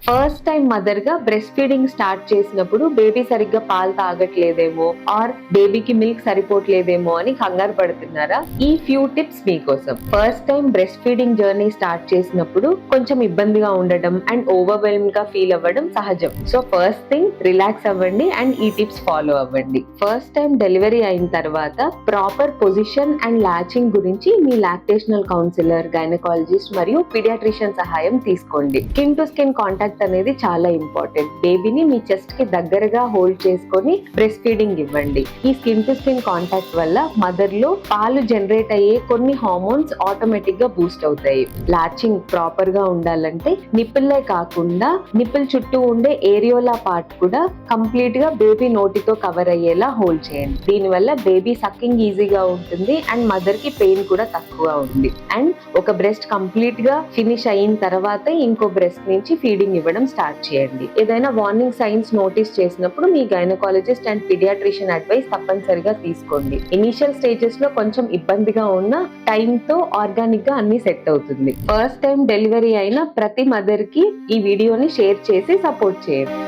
First time mother గా breast feeding start చేసినప్పుడు baby సరిగ్గా పాలు తాగట్లేదేమో ఆర్ బేబీకి మిల్క్ సరిపోవట్లేదేమో అని కంగారు పడుతున్నారా? ఈ ఫ్యూ టిప్స్ మీకోసం. First time breast feeding journey start చేసినప్పుడు కొంచెం ఇబ్బందిగా ఉండడం అండ్ ఓవర్వెల్మ్ గా ఫీల్ అవ్వడం సహజం. సో ఫస్ట్ థింగ్ రిలాక్స్ అవ్వండి అండ్ ఈ టిప్స్ ఫాలో అవ్వండి. ఫస్ట్ టైం డెలివరీ అయిన తర్వాత ప్రాపర్ పొజిషన్ అండ్ లాచింగ్ గురించి మీ లాక్టేషనల్ కౌన్సిలర్, గైనకాలజిస్ట్ మరియు పీడియాట్రిషియన్ సహాయం తీసుకోండి. స్కిన్ టు స్కిన్ కాంటాక్ట్ అనేది చాలా ఇంపార్టెంట్. బేబీని మీ చెస్ట్ కి దగ్గరగా హోల్డ్ చేసుకొని బ్రెస్ట్ ఫీడింగ్ ఇవ్వండి. ఈ స్కిన్ టు స్కిన్ కాంటాక్ట్ వల్ల మదర్ లో పాలు జనరేట్ అయ్యే కొన్ని హార్మోన్స్ ఆటోమేటిక్ గా బూస్ట్ అవుతాయి. లాచింగ్ ప్రాపర్ గా ఉండాలంటే నిప్పుల్లే కాకుండా నిప్పుల్ చుట్టూ ఉండే ఏరియోలా పార్ట్ కూడా కంప్లీట్ గా బేబీ నోటితో కవర్ అయ్యేలా హోల్డ్ చేయండి. దీని వల్ల బేబీ సక్కింగ్ ఈజీగా ఉంటుంది అండ్ మదర్ కి పెయిన్ కూడా తక్కువ ఉంది. అండ్ ఒక బ్రెస్ట్ కంప్లీట్ గా ఫినిష్ అయిన తర్వాత ఇంకో బ్రెస్ట్ నుంచి ఫీడింగ్ ఇవ్వడం స్టార్ట్ చేయండి. ఏదైనా వార్నింగ్ సైన్స్ నోటీస్ చేసినప్పుడు మీ గైనకాలజిస్ట్ అండ్ పీడియాట్రిషియన్ అడ్వైస్ తప్పనిసరిగా తీసుకోండి. ఇనిషియల్ స్టేజెస్ లో కొంచెం ఇబ్బందిగా ఉన్న టైం తో ఆర్గానిక్ గా అన్ని సెట్ అవుతుంది. ఫస్ట్ టైం డెలివరీ అయిన ప్రతి మదర్ కి ఈ వీడియోని షేర్ చేసి సపోర్ట్ చేయండి.